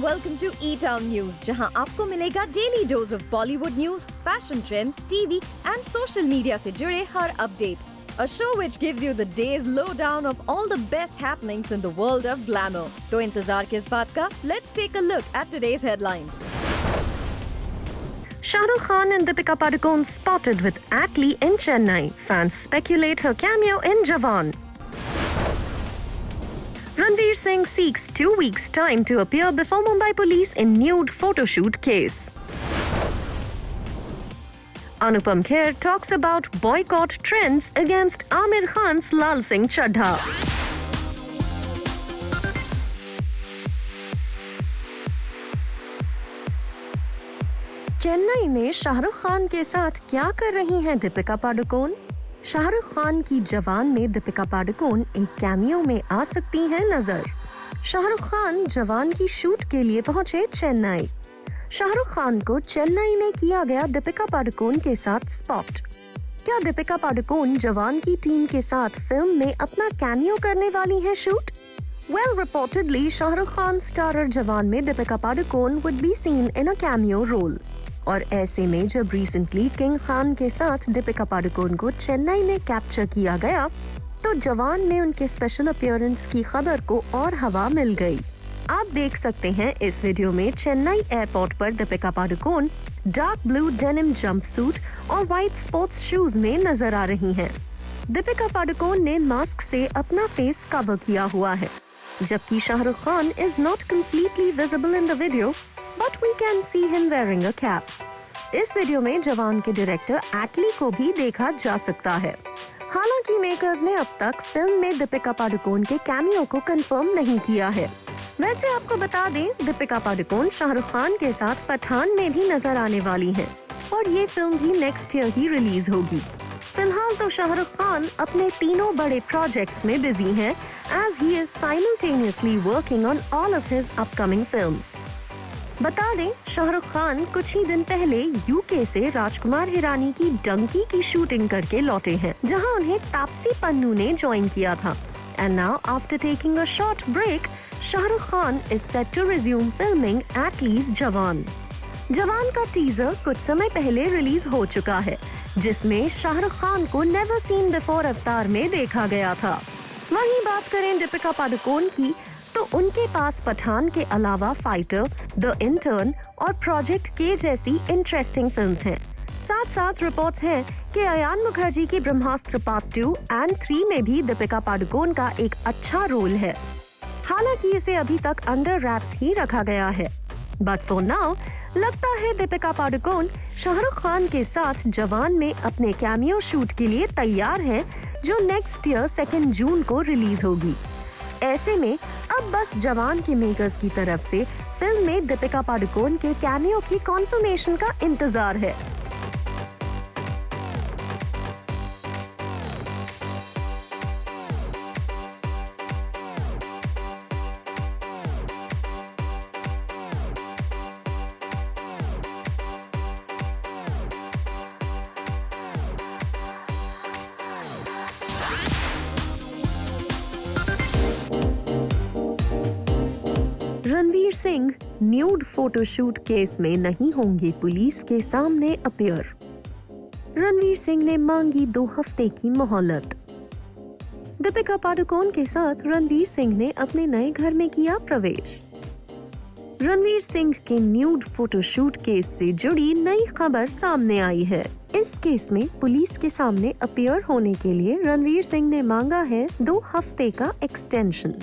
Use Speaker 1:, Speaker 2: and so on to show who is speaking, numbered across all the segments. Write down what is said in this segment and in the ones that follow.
Speaker 1: welcome to E-Town News, जहां आपको मिलेगा daily dose of Bollywood news, fashion trends, TV and social media से जुड़े हर update. A show which gives you the day's lowdown of all the best happenings in the world of glamour. तो इंतजार किस बात का? Let's take a look at today's headlines. Shah Rukh Khan and Deepika Padukone spotted with Atlee in Chennai. Fans speculate her cameo in Jawan. Ranveer Singh seeks 2 weeks' time to appear before Mumbai police in nude photoshoot case. Anupam Kher talks about boycott trends against Aamir Khan's Laal Singh Chaddha. Chennai में शाहरुख खान के साथ क्या कर रही हैं दीपिका पादुकोण? शाहरुख खान की जवान में दीपिका पादुकोण एक कैमियो में आ सकती हैं नजर. शाहरुख खान जवान की शूट के लिए पहुंचे चेन्नई. शाहरुख खान को चेन्नई में किया गया दीपिका पादुकोण के साथ स्पॉट. क्या दीपिका पादुकोण जवान की टीम के साथ फिल्म में अपना कैमियो करने वाली हैं shoot? Well, reportedly, Shahrukh Khan starrer जवान में Deepika Padukone would be seen in a cameo role. और ऐसे में जब रिसेंटली किंग खान के साथ दीपिका पादुकोण को चेन्नई में कैप्चर किया गया, तो जवान में उनके स्पेशल अपीयरेंस की खबर को और हवा मिल गई. आप देख सकते हैं इस वीडियो में चेन्नई एयरपोर्ट पर Deepika Padukone dark blue denim jumpsuit और व्हाइट स्पोर्ट्स शूज में नजर आ रही हैं. दीपिका पादुकोण ने मास्क से अपना फेस कवर किया हुआ है, जबकि Shahrukh Khan is not completely visible in the video, but we can see him wearing a cap. इस वीडियो में जवान के डायरेक्टर एटली को भी देखा जा सकता है. हालांकि मेकर्स ने अब तक फिल्म में दीपिका पादुकोण के कैमियो को कंफर्म नहीं किया है. वैसे आपको बता दें, दीपिका पादुकोण शाहरुख खान के साथ पठान में भी नजर आने वाली हैं और ये फिल्म भी नेक्स्ट ईयर ही रिलीज होगी. फिलहाल तो शाहरुख खान अपने तीनों बड़े प्रोजेक्ट्स में बिजी हैं, as he is simultaneously working on all of his upcoming films. बता दें, शाहरुख खान कुछ ही दिन पहले यूके से राजकुमार हिरानी की डंकी की शूटिंग करके लौटे हैं, जहां उन्हें तापसी पन्नू ने ज्वाइन किया था. And now after taking a short break, Shahrukh Khan is set to resume filming at least Jawan. Jawan का टीजर कुछ समय पहले रिलीज हो चुका है, जिसमें शाहरुख खान को नेवर सीन बिफोर अवतार में देखा गया था. वहीं बात करें दीपिका पादुकोण की, तो उनके पास पठान के अलावा फाइटर, द इंटर्न और प्रोजेक्ट के जैसी इंटरेस्टिंग फिल्म्स हैं. साथ साथ रिपोर्ट्स हैं कि अयान मुखर्जी की ब्रह्मास्त्र पार्ट 2 एंड 3 में भी दीपिका पादुकोण का एक अच्छा रोल है. हालांकि इसे अभी तक अंडर रैप्स ही रखा गया है, बट फॉर नाउ लगता है दीपिका पादुकोण शाहरुख खान के साथ जवान में अपने कैमियो शूट के लिए तैयार है, जो नेक्स्ट ईयर 2 जून को रिलीज होगी. ऐसे में अब बस जवान के मेकर्स की तरफ से फिल्म में दीपिका पादुकोण के कैमियो की कॉन्फर्मेशन का इंतजार है. Ranveer Singh nude photoshoot case में नहीं होंगे पुलिस के सामने अपीयर. रणवीर सिंह ने मांगी 2 हफ्ते की मोहलत. दीपिका पादुकोण के साथ रणवीर सिंह ने अपने नए घर में किया प्रवेश. रणवीर सिंह के न्यूड फोटोशूट केस से जुड़ी नई खबर सामने आई है. इस केस में पुलिस के सामने अपीयर होने के लिए रणवीर सिंह ने मांगा है 2 हफ्ते का एक्सटेंशन.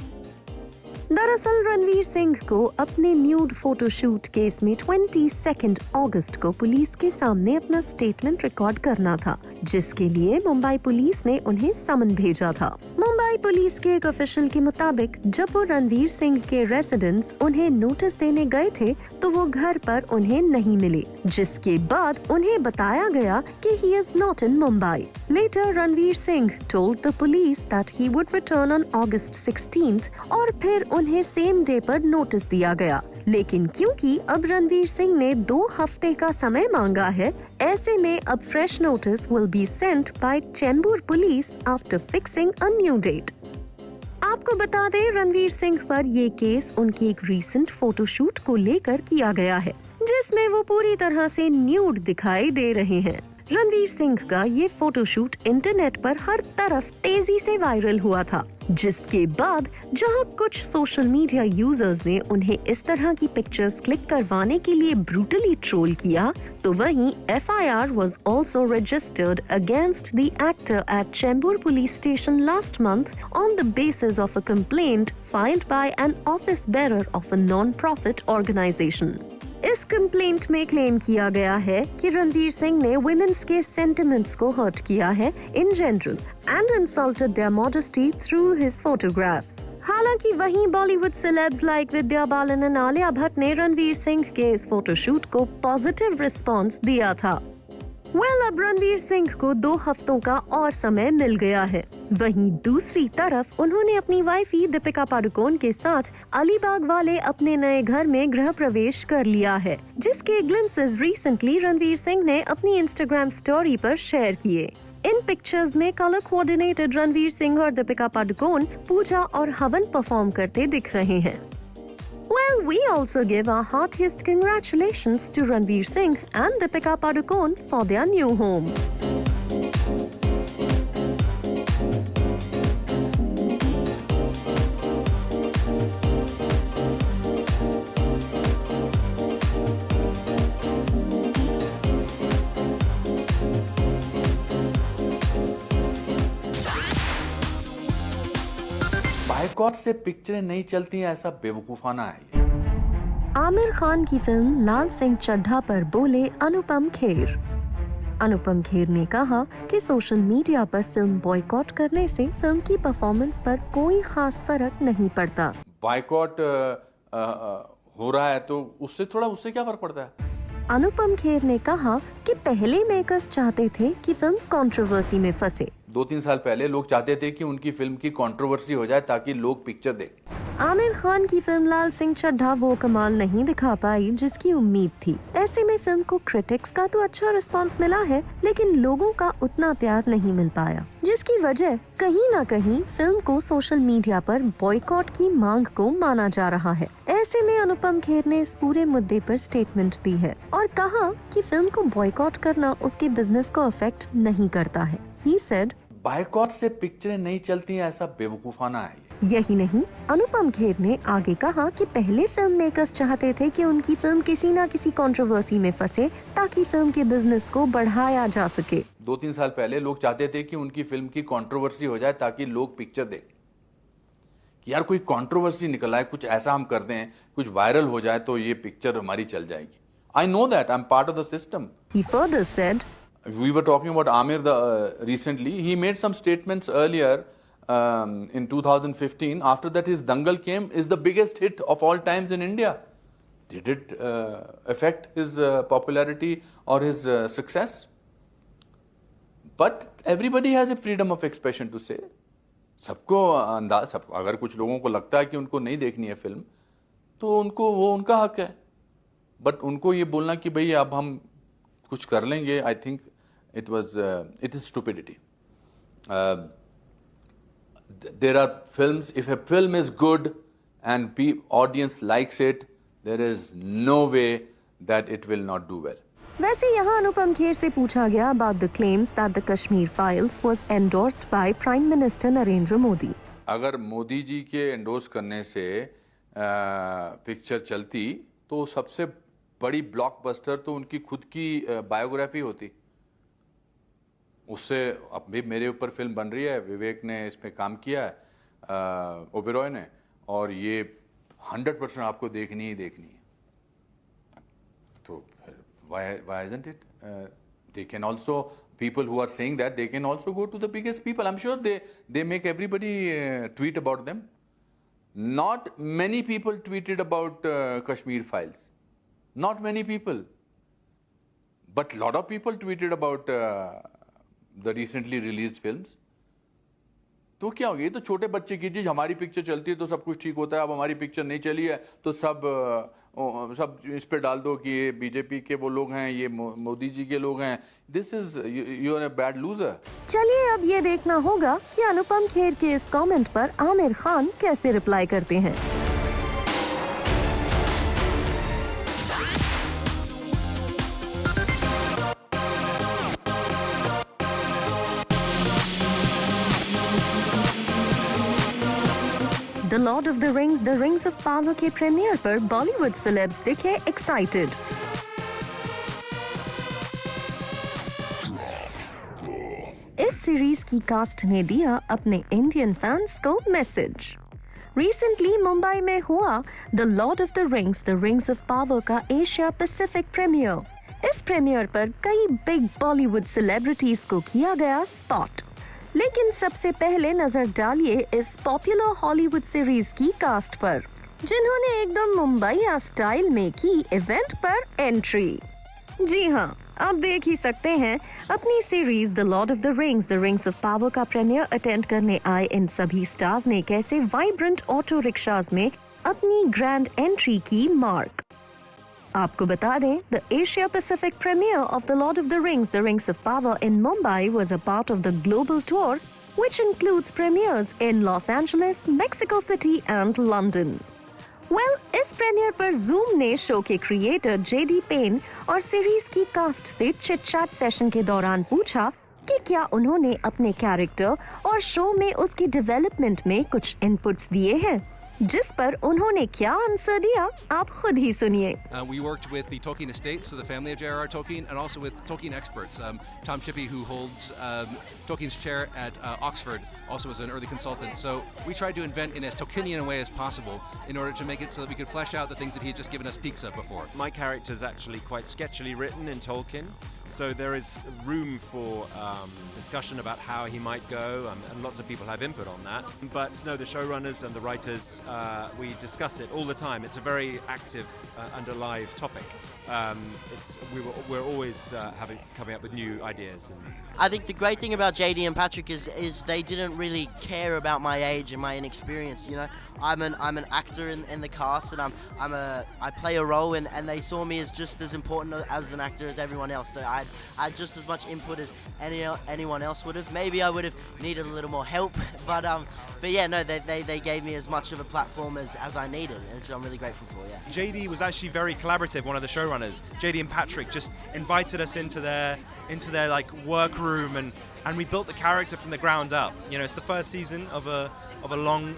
Speaker 1: दरअसल रणवीर सिंह को अपने न्यूड फोटोशूट केस में 22 अगस्त को पुलिस के सामने अपना स्टेटमेंट रिकॉर्ड करना था, जिसके लिए मुंबई पुलिस ने उन्हें समन भेजा था. मुंबई पुलिस के एक ऑफिशियल के मुताबिक जब वो रणवीर सिंह के रेसिडेंस उन्हें नोटिस देने गए थे, तो वो घर पर उन्हें नहीं मिले, जिसके बाद उन्हें बताया गया कि he is not in Mumbai. Later, Ranveer Singh told the police that he would return on August 16th और फिर उन्हें सेम डे पर नोटिस दिया गया. लेकिन क्योंकि अब रणवीर सिंह ने 2 हफ्ते का समय मांगा है, ऐसे में अब fresh notice will be sent by Chembur police after fixing a new date. आप आपको बता दें, रणवीर सिंह पर ये केस उनके एक रीसेंट फोटोशूट को लेकर किया गया है, जिसमें वो पूरी तरह से न्यूड दिखाई दे रहे हैं। रणवीर सिंह का ये फोटोशूट इंटरनेट पर हर तरफ तेजी से वायरल हुआ था, जिसके बाद जहां कुछ सोशल मीडिया यूजर्स ने उन्हें इस तरह की पिक्चर्स क्लिक करवाने के लिए ब्रूटली ट्रोल किया, तो वहीं FIR was also registered against the actor at Chembur police station last month on the basis of a complaint filed by an office bearer of a non-profit organization. इस complaint में claim किया गया है कि रणवीर सिंह ने वुमेन्स के sentiments को hurt किया है in general and insulted their modesty through his photographs. हालांकि वहीं Bollywood celebs like Vidya Balan और आलिया भट्ट ने रणवीर सिंह के इस फोटोशूट को पॉजिटिव रिस्पांस दिया था। अब रणवीर सिंह को 2 हफ्तों का और समय मिल गया है। वहीं दूसरी तरफ उन्होंने अपनी वाइफी दीपिका पादुकोण के साथ अलीबाग वाले अपने नए घर में गृह प्रवेश कर लिया है, जिसके ग्लिम्सेस रिसेंटली रणवीर सिंह ने अपनी इंस्टाग्राम स्टोरी पर शेयर किए। इन पिक्चर्स में कलर कोऑर्डिनेटेड रणवीर सिंह और दीपिका पादुकोण पूजा और हवन परफॉर्म करते दिख रहे हैं। We also give our heartiest congratulations to Ranveer Singh and Deepika Padukone for their new home.
Speaker 2: Boycott से पिक्चरें नहीं चलती हैं, ऐसा बेवकूफाना है ये।
Speaker 1: आमिर खान की फिल्म लाल सिंह चड्ढा पर बोले अनुपम खेर। अनुपम खेर ने कहा कि सोशल मीडिया पर फिल्म बॉयकॉट करने से फिल्म की परफॉर्मेंस पर कोई खास फर्क नहीं पड़ता।
Speaker 2: बॉयकॉट हो रहा है तो उससे क्या फर्क पड़ता है?
Speaker 1: अनुपम खेर ने कहा कि पहले मेकर्स चाहते थे कि फिल्म कंट्रोवर्सी में फंसे।
Speaker 2: 2-3 साल पहले लोग चाहते थे कि उनकी फिल्म की कंट्रोवर्सी हो जाए ताकि लोग पिक्चर देखें।
Speaker 1: आमिर खान की फिल्म लाल सिंह चड्ढा वो कमाल नहीं दिखा पाई जिसकी उम्मीद थी। ऐसे में फिल्म को क्रिटिक्स का तो अच्छा रिस्पांस मिला है, लेकिन लोगों का उतना प्यार नहीं मिल पाया, जिसकी वजह कहीं न कहीं फिल्म को सोशल मीडिया पर बॉयकॉट की मांग को माना जा रहा है। ऐसे में अनुपम खेर ने इस पूरे मुद्दे पर स्टेटमेंट दी है और कहा कि फिल्म को बॉयकॉट करना उसके बिजनेस को अफेक्ट नहीं करता है। He said,
Speaker 2: बायकॉट से पिक्चरें नहीं चलती हैं, ऐसा बेवकूफाना है ये।
Speaker 1: यही नहीं, अनुपम खेर ने आगे कहा कि पहले फिल्म मेकर्स चाहते थे कि उनकी फिल्म किसी न किसी कंट्रोवर्सी में फंसे ताकि फिल्म के बिजनेस को बढ़ाया जा सके।
Speaker 2: 2-3 साल पहले लोग चाहते थे कि उनकी फिल्म की कंट्रोवर्सी हो जाए ताकि लोग पिक्चर देखें कि यार कोई कंट्रोवर्सी निकल आए, कुछ ऐसा हम कर दें, कुछ वायरल हो जाए तो ये पिक्चर हमारी चल जाएगी। I know that, I'm part of the system.
Speaker 1: He further said,
Speaker 2: we were talking about Aamir recently. He made some statements earlier in 2015. After that, his Dangal came is the biggest hit of all times in India. Did it affect his popularity or his success? But everybody has a freedom of expression to say. सबको अगर कुछ लोगों को लगता है कि उनको नहीं देखनी है फिल्म, तो वो उनका हक है। बट उनको ये बोलना कि भाई अब हम कुछ कर लेंगे, I think it is stupidity. There are films, if a film is good and audience likes it, there is no way that it will not do well.
Speaker 1: वैसे यहाँ अनुपम खेर से पूछा गया about the claims that the Kashmir Files was endorsed by Prime Minister Narendra Modi.
Speaker 2: अगर मोदी जी के endorse करने से picture चलती तो सबसे बड़ी ब्लॉकबस्टर तो उनकी खुद की बायोग्राफी होती। उससे अब भी मेरे ऊपर फिल्म बन रही है, विवेक ने इसमें काम किया है, ओबेरॉय ने, और ये 100% आपको देखनी ही देखनी है। तो why isn't it? They can also, people who are saying that, they can also go to the biggest people. I'm sure they make everybody tweet about them. Not many people tweeted about Kashmir Files. Not many people. But a lot of people tweeted about the recently released films. तो क्या हो गया? ये तो छोटे बच्चे की चीज, हमारी पिक्चर चलती है तो सब कुछ ठीक होता है, अब हमारी पिक्चर नहीं चली है तो सब इस पे डाल दो कि ये बीजेपी के वो लोग हैं, ये मोदी जी के लोग हैं. This is you are a bad loser.
Speaker 1: चलिए अब ये देखना होगा कि अनुपम खेर के इस कमेंट पर आमिर खान कैसे रिप्लाई करते हैं. The Lord of the Rings of power के प्रीमियर पर बॉलीवुड सेलेब्स दिखे एक्साइटेड. इस सीरीज की कास्ट ने दिया अपने इंडियन फैंस को मैसेज. रिसेंटली मुंबई में हुआ the Lord of the Rings of power का एशिया पैसिफिक प्रीमियर. इस प्रीमियर पर कई बिग बॉलीवुड सेलिब्रिटीज को किया गया स्पॉट. लेकिन सबसे पहले नजर डालिए इस पॉपुलर हॉलीवुड सीरीज की कास्ट पर, जिन्होंने एकदम मुंबईया स्टाइल में की इवेंट पर एंट्री. जी हाँ, आप देख ही सकते हैं अपनी series the Lord of the Rings of power का प्रीमियर अटेंड करने आए इन सभी स्टार्स ने कैसे वाइब्रेंट ऑटो रिक्शाज में अपनी ग्रैंड एंट्री की मार्क. आपको बता दें, the Asia Pacific premiere of the Lord of the Rings of Power in Mumbai was a part of the global tour which includes premieres in Los Angeles, Mexico City and London. Well, इस premiere पर Zoom ने show के creator J D Payne और series की cast से chit chat session के दौरान पूछा कि क्या उन्होंने अपने कैरेक्टर और शो में उसकी डेवलपमेंट में कुछ इनपुट्स दिए हैं, जिस पर उन्होंने क्या आंसर दिया आप खुद ही सुनिए.
Speaker 3: We worked with the Tolkien estates, so the family of J.R.R. Tolkien, and also with Tolkien experts. Tom Shippey, who holds Tolkien's chair at Oxford, also was an early consultant. So we tried to invent in as Tolkienian a way as possible in order to make it so that we could flesh out the things that he had just given us peeks of before.
Speaker 4: My character is actually quite sketchily written in Tolkien, so there is room for discussion about how he might go, and lots of people have input on that. But no, the showrunners and the writers, we discuss it all the time. It's a very active and alive topic. We're always coming up with new ideas.
Speaker 5: I think the great thing about JD and Patrick is they didn't really care about my age and my inexperience. You know, I'm an actor in the cast, and I play a role, and they saw me as just as important as an actor as everyone else. So I had just as much input as anyone else would have. Maybe I would have needed a little more help, but yeah, no, they gave me as much of a platform as I needed, which I'm really grateful for. Yeah.
Speaker 6: JD was actually very collaborative. One of the showrunners, JD and Patrick, just invited us into their like workroom, and we built the character from the ground up. You know, it's the first season of a long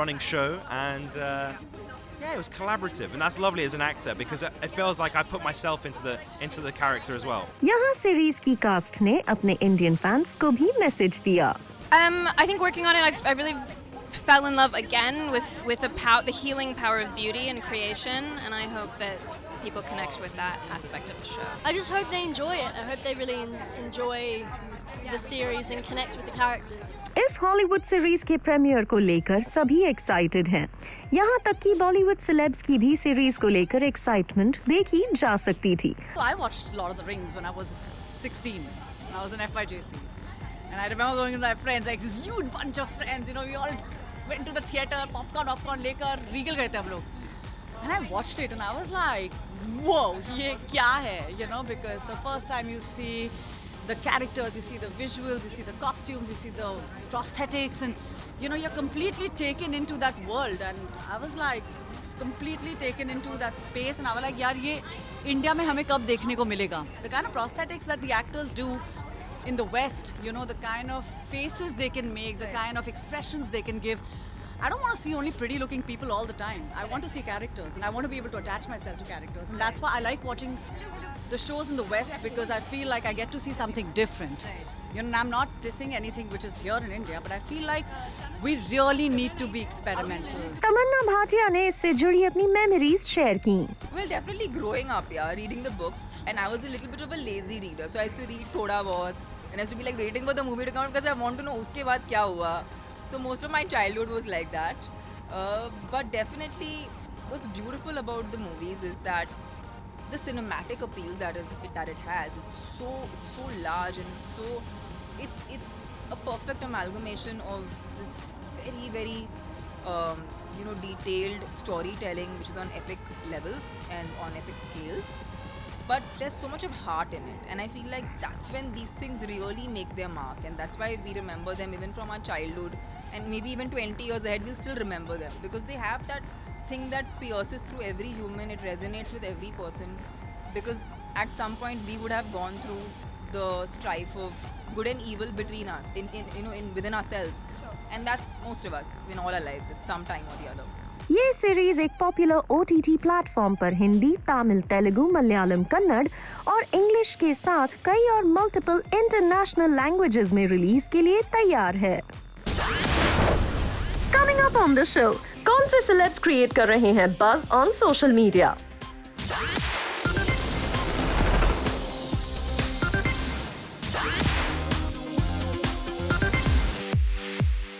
Speaker 6: running show, and yeah, it was collaborative, and that's lovely as an actor because it feels like I put myself into the character as well.
Speaker 1: यहाँ series की cast ने अपने Indian fans को भी message दिया.
Speaker 7: I think working on it, I really fell in love again with the healing power of beauty and creation, and I hope that people connect with that aspect of the show.
Speaker 8: I just hope they enjoy it. I hope they really enjoy the series and connect with the characters.
Speaker 1: इस Hollywood series के premiere को लेकर सभी excited हैं. यहाँ तक कि Bollywood celebs की भी सीरीज को लेकर एक्साइटमेंट देखी जा सकती थी.
Speaker 9: So I watched Lord of the Rings when I was 16. I was in FYJC. And I remember going with my friends, like this huge bunch of friends, you know, we all went to the theater, popcorn lekar, Regal gaye the hum log. And I watched it and I was like, whoa, ye kya hai? You know, because the first time you see the characters, you see the visuals, you see the costumes, you see the prosthetics, and you know, you're completely taken into that world. And I was like, completely taken into that space, and I was like, yaar, ye India mein hame kab dekhne ko milega? The kind of prosthetics that the actors do in the West, you know, the kind of faces they can make, the kind of expressions they can give. I don't want to see only pretty looking people all the time. I want to see characters, and I want to be able to attach myself to characters, and that's why I like watching the shows in the West, because I feel like I get to see something different. You know, I'm not dissing anything which is here in India, but I feel like we really need to be experimental.
Speaker 1: तमन्ना भाटिया ने इससे जुड़ी अपनी memories share की.
Speaker 10: Well, definitely growing up, yeah, reading the books, and I was a little bit of a lazy reader, so I used to read thoda bahut, and I used to be like waiting for the movie to come out because I want to know uske baad kya hua. So most of my childhood was like that. But definitely, what's beautiful about the movies is that the cinematic appeal that it has. It's so large, and it's a perfect amalgamation of this very, very, detailed storytelling, which is on epic levels and on epic scales. But there's so much of heart in it, and I feel like that's when these things really make their mark, and that's why we remember them even from our childhood, and maybe even 20 years ahead we'll still remember them, because they have that thing that pierces through every human. It resonates with every person, because at some point we would have gone through the strife of good and evil between us, within ourselves, and that's most of us in all our lives at some time or the other.
Speaker 1: ये series एक popular OTT platform पर हिंदी, तमिल, तेलुगु, मलयालम, कन्नड़ और English के साथ कई और multiple international languages में release के लिए तैयार है। Coming up on the show, कौन से सेलेब्स क्रिएट कर रहे हैं buzz on social media?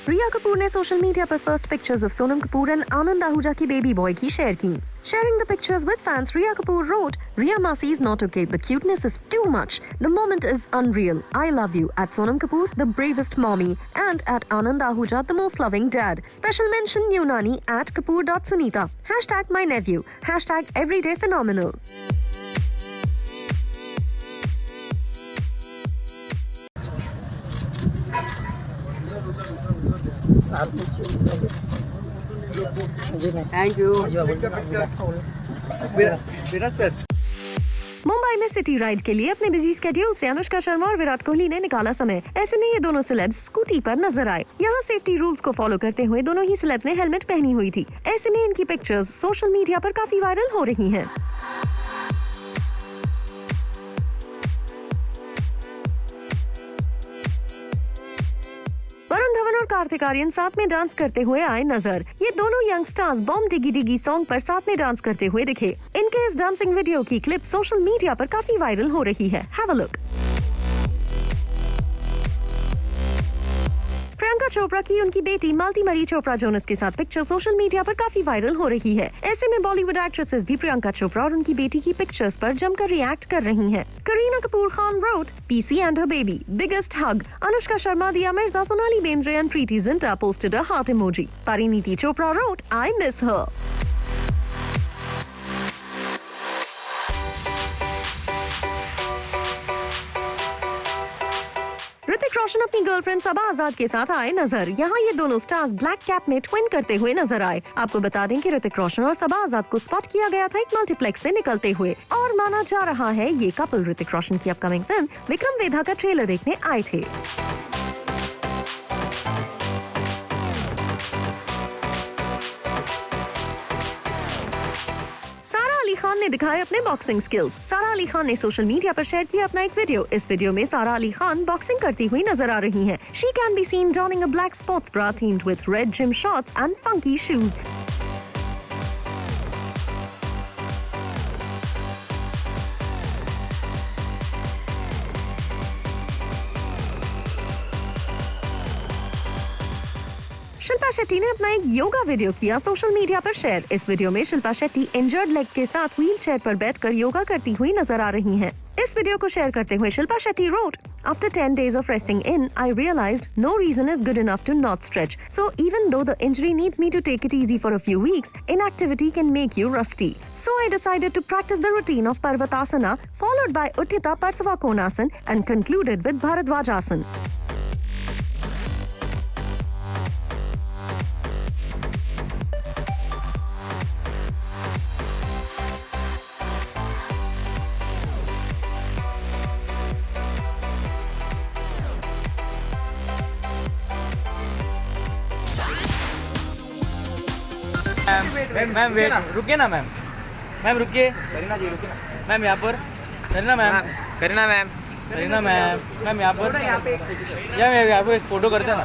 Speaker 1: Riya Kapoor ने सोशल मीडिया पर first pictures of Sonam Kapoor and Anand Ahuja की बेबी बॉय की शेयर की। Sharing the pictures with fans, Rhea Kapoor wrote, "Rhea Masi is not okay. The cuteness is too much. The moment is unreal. I love you." At Sonam Kapoor, the bravest mommy, and at Anand Ahuja, the most loving dad. Special mention Yunani at Kapoor.Sunita. Hashtag my nephew. Hashtag everyday phenomenal.
Speaker 11: Thank you.
Speaker 1: Mumbai में city ride के लिए अपने busy schedule से अनुष्का शर्मा और विराट कोहली ने निकाला समय। ऐसे में ये दोनों सेलेब्स स्कूटी पर नजर आए। यहाँ सेफ्टी रूल्स को फॉलो करते हुए दोनों ही सेलेब्स ने हेलमेट पहनी हुई थी। ऐसे में इनकी पिक्चर्स सोशल मीडिया पर काफी वायरल हो रही हैं। और कार्तिक आर्यन साथ में डांस करते हुए आए नजर। ये दोनों यंग स्टार्स बॉम्ब डिगी डिगी सॉन्ग पर साथ में डांस करते हुए दिखे। इनके इस डांसिंग वीडियो की क्लिप सोशल मीडिया पर काफी वायरल हो रही है। Have a look. Priyanka Chopra की उनकी बेटी मालती मरी चोपड़ा जोनस के साथ पिक्चर सोशल मीडिया पर काफी वायरल हो रही है। ऐसे में बॉलीवुड एक्ट्रेसेस भी प्रियंका चोपड़ा और उनकी बेटी की पिक्चर्स पर जमकर रिएक्ट कर रही हैं। Kareena Kapoor Khan wrote, "PC and her baby, biggest hug." Anushka Sharma, Diya Mirza, Sonali Bendre and Preeti Zinta posted a heart emoji. Pariniti Chopra wrote, "I miss her." Hrithik Roshan अपनी गर्लफ्रेंड सबा आजाद के साथ आए नजर। यहाँ ये दोनों स्टार्स ब्लैक कैप में ट्विन करते हुए नजर आए। आपको बता दें कि ऋतिक रोशन और सबा आजाद को स्पॉट किया गया था एक मल्टीप्लेक्स से निकलते हुए, और माना जा रहा है ये कपल ऋतिक रोशन की अपकमिंग फिल्म विक्रम वेधा का ट्रेलर देखने आए थे। खान ने दिखाए अपने बॉक्सिंग स्किल्स। सारा अली खान ने सोशल मीडिया पर शेयर किया अपना एक वीडियो। इस वीडियो में सारा अली खान बॉक्सिंग करती हुई नजर आ रही हैं। She can be seen donning a black sports bra teamed with red gym shorts and funky shoes. Shilpa Shetty ने अपना एक योगा वीडियो किया सोशल मीडिया पर शेयर। इस वीडियो में शिल्पा शेट्टी इंजर्ड लेग के साथ व्हील चेयर पर बैठकर योगा करती हुई नजर आ रही हैं। इस वीडियो को शेयर करते हुए Shilpa Shetty wrote, "After 10 days of resting in, I realized no reason is good enough to not stretch. So even though the injury needs me to take it easy for a few weeks, inactivity can make you rusty. So I decided to practice the routine of Parvatasana, followed by Utthita Parsava Konasana, and concluded with Bharadwajasana."
Speaker 11: Ma'am wait, रुकिए ना ma'am. Ma'am रुकिए। करीना जी रुकिए ना। Ma'am यहाँ पर। Kareena ma'am. Kareena ma'am. Kareena ma'am. Ma'am यहाँ पर। यहाँ पर एक फोटो करते हैं ना।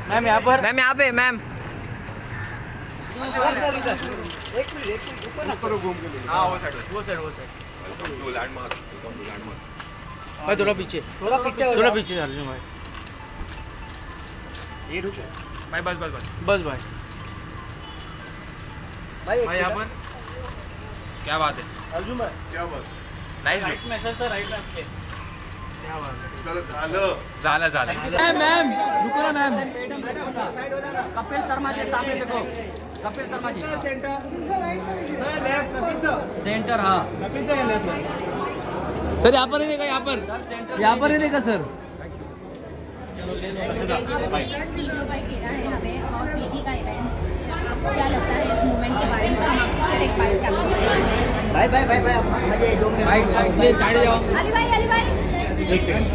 Speaker 11: मैम यहाँ पर। मैम यहाँ पे मैम। हाँ वो साइड। भाई थोड़ा पीछे अर्जुन भाई। ये रुके भाई, बस भाई यहाँ पर। क्या बात है अर्जुन भाई? क्या बात? राइट में सर, राइट में आपके मैम रुको ना मैम. कपिल शर्मा के सामने देखो. कपिल शर्मा जी. सेंटर हाँ. सर यहाँ पर ही देगा यहाँ पर. यहाँ पर ही देगा सर.
Speaker 12: वीडियो पर खेला है हमें और पीटी का इवेंट. आपको क्या लगता है इस मूवमेंट के बारे में? हम आपसे सिर्फ एक बार कैप्चर करेंगे.
Speaker 11: भाई मुझे 2 मिनट. भाई प्लीज साइड जाओ.
Speaker 12: अली भाई
Speaker 11: एक सेकंड.